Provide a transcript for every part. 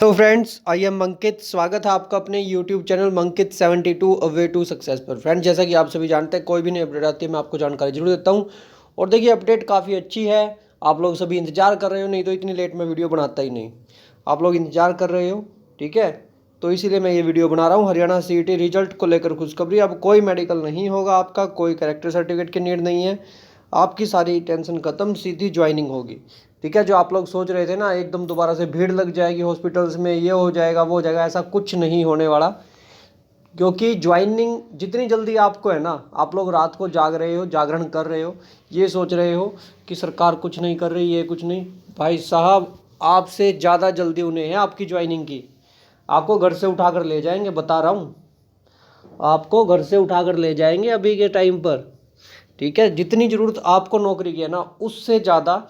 तो friends, I am अंकित। स्वागत है आपका अपने YouTube channel Mankit 72 a way to success पर। फ्रेंड्स, जैसा कि आप सभी जानते हैं, कोई भी नई अपडेट आती है मैं आपको जानकारी जरूर देता हूं। और देखिए, अपडेट काफ़ी अच्छी है। आप लोग सभी इंतजार कर रहे हो, नहीं तो इतनी लेट में वीडियो बनाता ही नहीं। आप लोग इंतजार कर रहे हो, ठीक है, तो इसीलिए मैं ये वीडियो बना रहा हूँ। हरियाणा सीईटी रिजल्ट को लेकर खुशखबरी। अब कोई मेडिकल नहीं होगा आपका, कोई कैरेक्टर सर्टिफिकेट की नीड नहीं है, आपकी सारी टेंशन खत्म, सीधी ज्वाइनिंग होगी। ठीक है, जो आप लोग सोच रहे थे ना एकदम दोबारा से भीड़ लग जाएगी हॉस्पिटल्स में, ये हो जाएगा वो हो जाएगा, ऐसा कुछ नहीं होने वाला। क्योंकि ज्वाइनिंग जितनी जल्दी आपको है ना, आप लोग रात को जाग रहे हो, जागरण कर रहे हो, ये सोच रहे हो कि सरकार कुछ नहीं कर रही, ये कुछ नहीं, भाई साहब आपसे ज़्यादा जल्दी उन्हें है आपकी ज्वाइनिंग की। आपको घर से उठाकर ले जाएंगे, बता रहा हूँ, आपको घर से उठाकर ले जाएंगे अभी के टाइम पर। ठीक है, जितनी ज़रूरत आपको नौकरी की है ना, उससे ज़्यादा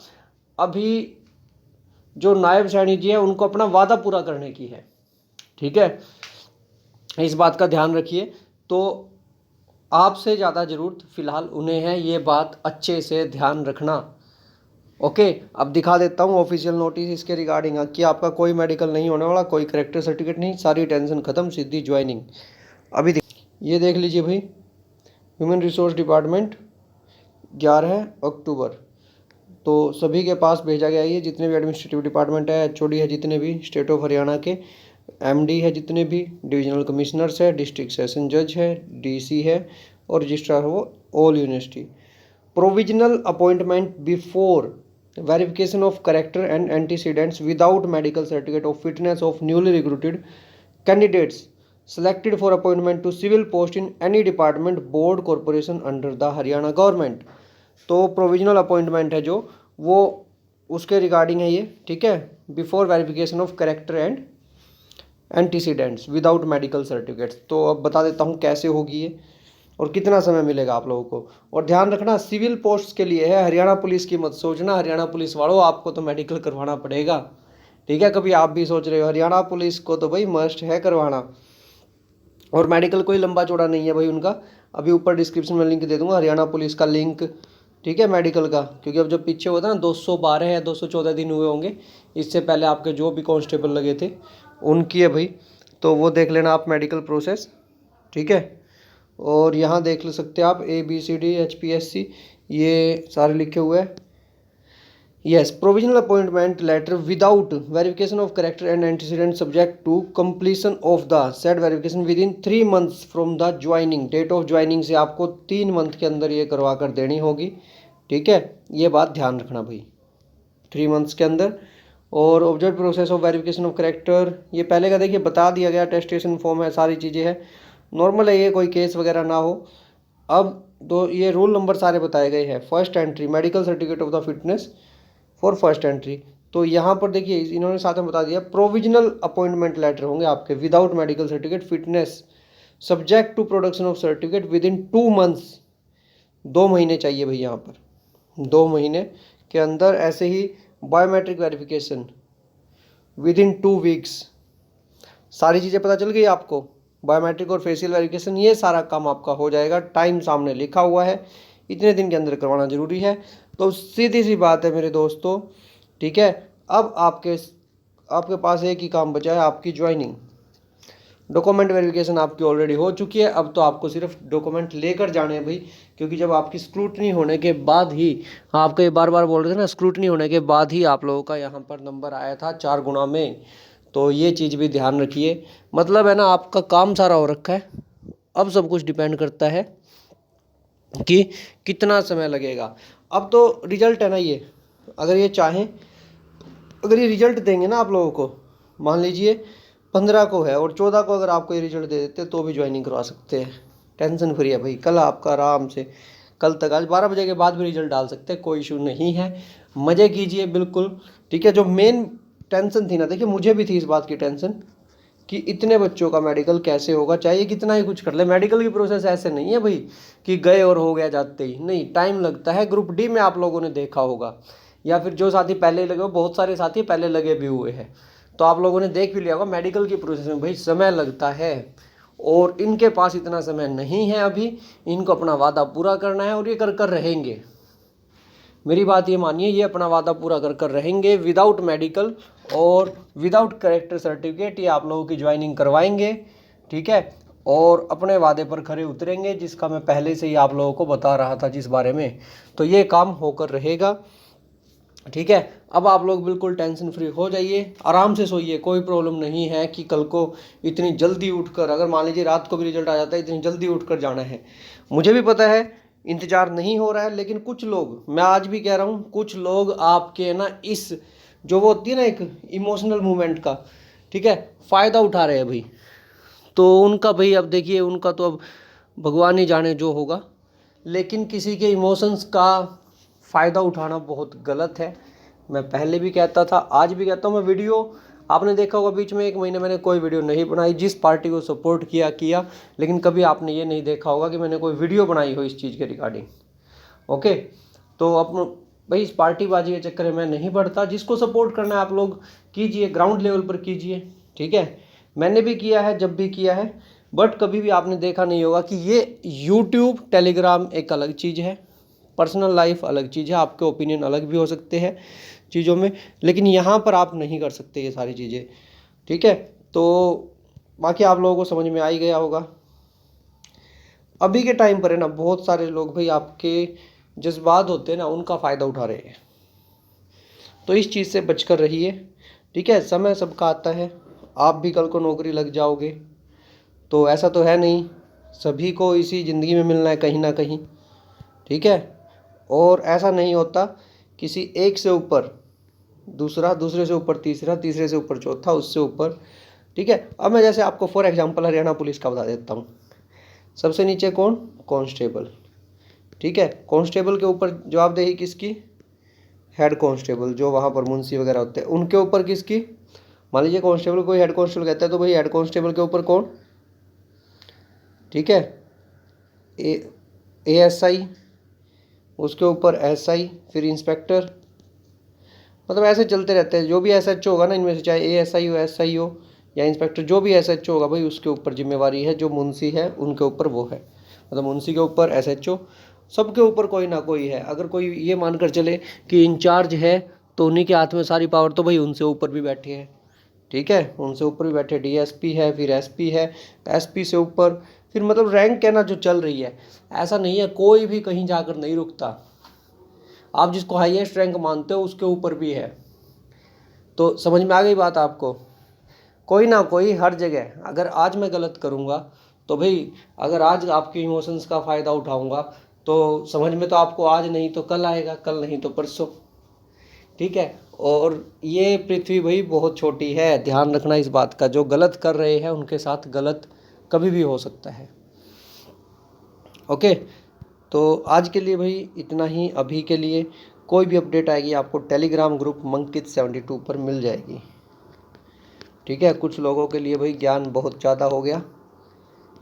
अभी जो नायब सैनी जी है उनको अपना वादा पूरा करने की है। ठीक है, इस बात का ध्यान रखिए। तो आपसे ज़्यादा ज़रूरत फिलहाल उन्हें है, ये बात अच्छे से ध्यान रखना। ओके, अब दिखा देता हूँ ऑफिशियल नोटिस इसके रिगार्डिंग कि आपका कोई मेडिकल नहीं होने वाला, कोई करेक्टर सर्टिफिकेट नहीं, सारी टेंशन खत्म, सीधी ज्वाइनिंग। अभी ये देख लीजिए भाई, ह्यूमन रिसोर्स डिपार्टमेंट 11 अक्टूबर, तो सभी के पास भेजा गया। ये जितने भी एडमिनिस्ट्रेटिव डिपार्टमेंट है, एचओडी है, जितने भी स्टेट ऑफ हरियाणा के एमडी है, जितने भी डिविजनल कमिश्नर्स है, डिस्ट्रिक्ट सेशन जज है, डीसी है और रजिस्ट्रार है, वो all university. Provisional appointment before verification of character and antecedents without medical certificate of fitness of newly recruited candidates selected for appointment to civil post in any department, board, corporation under the Haryana government. तो provisional appointment है जो, वो उसके regarding है ये। ठीक है, before verification of character and antecedents without medical certificates. तो अब बता देता हूँ कैसे होगी ये और कितना समय मिलेगा आप लोगों को। और ध्यान रखना, सिविल पोस्ट के लिए है, हरियाणा पुलिस की मत सोचना। हरियाणा पुलिस वालों, आपको तो मेडिकल करवाना पड़ेगा। ठीक है, कभी आप भी सोच रहे हो हरियाणा पुलिस को तो भाई मस्ट है करवाना। और मेडिकल कोई लंबा चौड़ा नहीं है भाई उनका। अभी ऊपर डिस्क्रिप्शन में लिंक दे दूंगा हरियाणा पुलिस का लिंक, ठीक है, मेडिकल का। क्योंकि अब जो पीछे होता है ना, 212 या 214 दिन हुए होंगे, इससे पहले आपके जो भी कांस्टेबल लगे थे उनकी है भाई, तो वो देख लेना आप मेडिकल प्रोसेस। ठीक है, और यहाँ देख ले सकते हैं आप ABCD HPSC, ये सारे लिखे हुए हैं। Yes, provisional appointment letter without verification of character and antecedent subject to completion of the said verification within 3 months from the joining date of joining। से आपको 3 मंथ के अंदर ये करवा कर देनी होगी। ठीक है, ये बात ध्यान रखना भाई, 3 मंथ्स के अंदर। और observe process of verification of character, ये पहले का देखिए बता दिया गया, टेस्टेशन फॉर्म है, सारी चीज़ें हैं, नॉर्मल है ये, कोई केस वगैरह ना हो। अब तो ये रूल नंबर सारे बताए गए हैं। First entry medical certificate of the fitness for first entry, तो यहाँ पर देखिए इन्होंने साथ में बता दिया, प्रोविजनल अपॉइंटमेंट लेटर होंगे आपके without medical certificate fitness subject to production of certificate within 2 months. 2 महीने चाहिए भाई यहाँ पर, 2 महीने के अंदर। ऐसे ही biometric verification within 2 weeks. सारी चीज़ें पता चल गई आपको, बायोमेट्रिक और फेशियल वेरिफिकेशन, ये सारा काम आपका हो जाएगा। टाइम सामने लिखा हुआ है, इतने दिन के अंदर करवाना ज़रूरी है। तो सीधी सी बात है मेरे दोस्तों, ठीक है। अब आपके पास एक ही काम बचा है, आपकी ज्वाइनिंग। डॉक्यूमेंट वेरिफिकेशन आपकी ऑलरेडी हो चुकी है, अब तो आपको सिर्फ डॉक्यूमेंट लेकर जाने हैं भाई। क्योंकि जब आपकी स्क्रूटनी होने के बाद ही, आपको ये बार बार बोल रहे थे ना, स्क्रूटनी होने के बाद ही आप लोगों का यहाँ पर नंबर आया था 4 गुना में। तो ये चीज़ भी ध्यान रखिए। मतलब है ना, आपका काम सारा हो रखा है, अब सब कुछ डिपेंड करता है कि कितना समय लगेगा। अब तो रिजल्ट है ना ये, अगर ये चाहें, अगर ये रिजल्ट देंगे ना आप लोगों को, मान लीजिए 15 को है और 14 को अगर आपको ये रिजल्ट दे देते तो भी ज्वाइनिंग करवा सकते हैं। टेंशन फ्री है भाई, कल आपका आराम से, कल तक, आज 12 बजे के बाद भी रिजल्ट डाल सकते हैं, कोई इशू नहीं है। मज़े कीजिए बिल्कुल। ठीक है, जो मेन टेंशन थी ना, देखिए मुझे भी थी इस बात की टेंशन कि इतने बच्चों का मेडिकल कैसे होगा, चाहिए कितना ही कुछ कर ले। मेडिकल की प्रोसेस ऐसे नहीं है भाई कि गए और हो गया जाते ही, नहीं, टाइम लगता है। ग्रुप डी में आप लोगों ने देखा होगा, या फिर जो साथी पहले लगे हो, बहुत सारे साथी पहले लगे भी हुए हैं, तो आप लोगों ने देख भी लिया होगा मेडिकल की प्रोसेस में भाई समय लगता है। और इनके पास इतना समय नहीं है अभी, इनको अपना वादा पूरा करना है और ये कर कर रहेंगे। मेरी बात ये मानिए, ये अपना वादा पूरा कर कर रहेंगे विदाउट मेडिकल और विदाउट कैरेक्टर सर्टिफिकेट ये आप लोगों की ज्वाइनिंग करवाएंगे, ठीक है, और अपने वादे पर खरे उतरेंगे, जिसका मैं पहले से ही आप लोगों को बता रहा था जिस बारे में। तो ये काम होकर रहेगा, ठीक है। अब आप लोग बिल्कुल टेंशन फ्री हो जाइए, आराम से सोइए, कोई प्रॉब्लम नहीं है कि कल को इतनी जल्दी उठकर, अगर मान लीजिए रात को भी रिजल्ट आ जाता है, इतनी जल्दी उठकर जाना है। मुझे भी पता है इंतज़ार नहीं हो रहा है, लेकिन कुछ लोग, मैं आज भी कह रहा हूँ, कुछ लोग आपके ना इस जो वो होती है ना एक इमोशनल मूवमेंट का, ठीक है, फ़ायदा उठा रहे हैं भाई। तो उनका भाई अब देखिए, उनका तो अब भगवान ही जाने जो होगा, लेकिन किसी के इमोशंस का फ़ायदा उठाना बहुत गलत है। मैं पहले भी कहता था, आज भी कहता हूँ। मैं वीडियो, आपने देखा होगा बीच में 1 महीने मैंने कोई वीडियो नहीं बनाई, जिस पार्टी को सपोर्ट किया, लेकिन कभी आपने ये नहीं देखा होगा कि मैंने कोई वीडियो बनाई हो इस चीज़ के रिगार्डिंग। ओके, तो अब भाई इस पार्टीबाजी के चक्कर में मैं नहीं पड़ता। जिसको सपोर्ट करना है आप लोग कीजिए, ग्राउंड लेवल पर कीजिए, ठीक है। मैंने भी किया है जब भी किया है, बट कभी भी आपने देखा नहीं होगा कि ये यूट्यूब टेलीग्राम एक अलग चीज़ है, पर्सनल लाइफ अलग चीज़ है, आपके ओपिनियन अलग भी हो सकते हैं चीज़ों में, लेकिन यहाँ पर आप नहीं कर सकते ये सारी चीज़ें, ठीक है। तो बाकी आप लोगों को समझ में आ ही गया होगा। अभी के टाइम पर है ना, बहुत सारे लोग भाई आपके जज्बात होते हैं ना, उनका फ़ायदा उठा रहे हैं। तो इस चीज़ से बचकर रहिए, ठीक है। समय सबका आता है, आप भी कल को नौकरी लग जाओगे, तो ऐसा तो है नहीं, सभी को इसी ज़िंदगी में मिलना है कहीं ना कहीं, ठीक है। और ऐसा नहीं होता किसी एक से ऊपर दूसरा, दूसरे से ऊपर तीसरा, तीसरे से ऊपर चौथा, उससे ऊपर, ठीक है। अब मैं जैसे आपको फॉर एग्जांपल हरियाणा पुलिस का बता देता हूँ। सबसे नीचे कौन? कांस्टेबल, ठीक है। कांस्टेबल के ऊपर जवाबदेही किसकी? हेड कांस्टेबल, जो वहाँ पर मुंशी वगैरह होते हैं, उनके ऊपर किसकी? मान लीजिए कांस्टेबल कोई हेड कांस्टेबल कहता है, तो भाई हेड कांस्टेबल के ऊपर कौन? ठीक है, एएसआई, उसके ऊपर एसआई, फिर इंस्पेक्टर, मतलब ऐसे चलते रहते हैं। जो भी एसएचओ होगा ना इनमें से, चाहे एएसआई हो, एसआई हो या इंस्पेक्टर, जो भी एसएचओ होगा भाई उसके ऊपर जिम्मेवारी है, जो मुंशी है उनके ऊपर वो है, मतलब मुंशी के ऊपर एसएचओ, सबके ऊपर कोई ना कोई है। अगर कोई ये मानकर चले कि इंचार्ज है तो उन्हीं के हाथ में सारी पावर, तो भाई उनसे ऊपर भी बैठे हैं, ठीक है, उनसे ऊपर भी बैठे डीएसपी है, फिर एसपी है, एसपी से ऊपर, फिर मतलब रैंक है ना जो चल रही है। ऐसा नहीं है, कोई भी कहीं जाकर नहीं रुकता। आप जिसको हाईएस्ट रैंक मानते हो उसके ऊपर भी है। तो समझ में आ गई बात आपको? कोई ना कोई हर जगह, अगर आज मैं गलत करूँगा तो भाई, अगर आज आपके इमोशंस का फ़ायदा उठाऊँगा तो समझ में तो आपको आज नहीं तो कल आएगा, कल नहीं तो परसों, ठीक है। और ये पृथ्वी भाई बहुत छोटी है, ध्यान रखना इस बात का। जो गलत कर रहे हैं उनके साथ गलत कभी भी हो सकता है, ओके। तो आज के लिए भाई इतना ही। अभी के लिए कोई भी अपडेट आएगी आपको टेलीग्राम ग्रुप मंकित 72 पर मिल जाएगी, ठीक है। कुछ लोगों के लिए भाई ज्ञान बहुत ज़्यादा हो गया,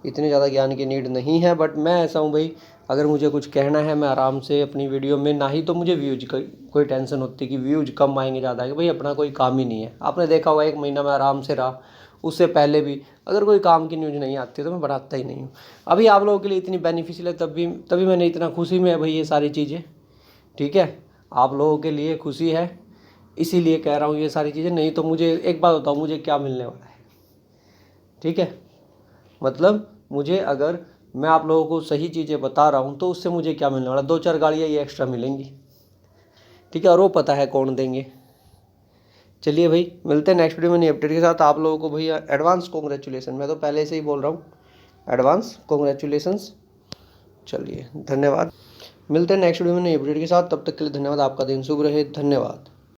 इतने ज़्यादा ज्ञान की नीड नहीं है, बट मैं ऐसा हूँ भाई, अगर मुझे कुछ कहना है मैं आराम से अपनी वीडियो में, ना ही तो मुझे व्यूज की कोई टेंशन होती कि व्यूज कम आएंगे ज़्यादा आएंगे, भाई अपना कोई काम ही नहीं है। आपने देखा होगा 1 महीना मैं आराम से रहा, उससे पहले भी अगर कोई काम की न्यूज़ नहीं आती तो मैं बढ़ाता ही नहीं हूँ। अभी आप लोगों के लिए इतनी बेनिफिशियल है, तभी मैंने इतना खुशी में है भाई ये सारी चीज़ें, ठीक है। आप लोगों के लिए खुशी है, इसीलिए कह रहा हूँ ये सारी चीज़ें। नहीं तो मुझे एक बात बताओ, मुझे क्या मिलने वाला है, ठीक है। मतलब मुझे, अगर मैं आप लोगों को सही चीज़ें बता रहा हूँ तो उससे मुझे क्या मिलने वाला? 2-4 गाड़ियाँ ये एक्स्ट्रा मिलेंगी, ठीक है, और वो पता है कौन देंगे। चलिए भाई, मिलते हैं नेक्स्ट वीडियो में नई अपडेट के साथ। आप लोगों को भैया एडवांस कॉन्ग्रेचुलेसन, मैं तो पहले से ही बोल रहा हूँ, एडवांस कॉन्ग्रेचुलेसन्स। चलिए धन्यवाद, मिलते हैं नेक्स्ट वीडियो में नई अपडेट के साथ। तब तक के लिए धन्यवाद, आपका दिन शुभ रहे, धन्यवाद।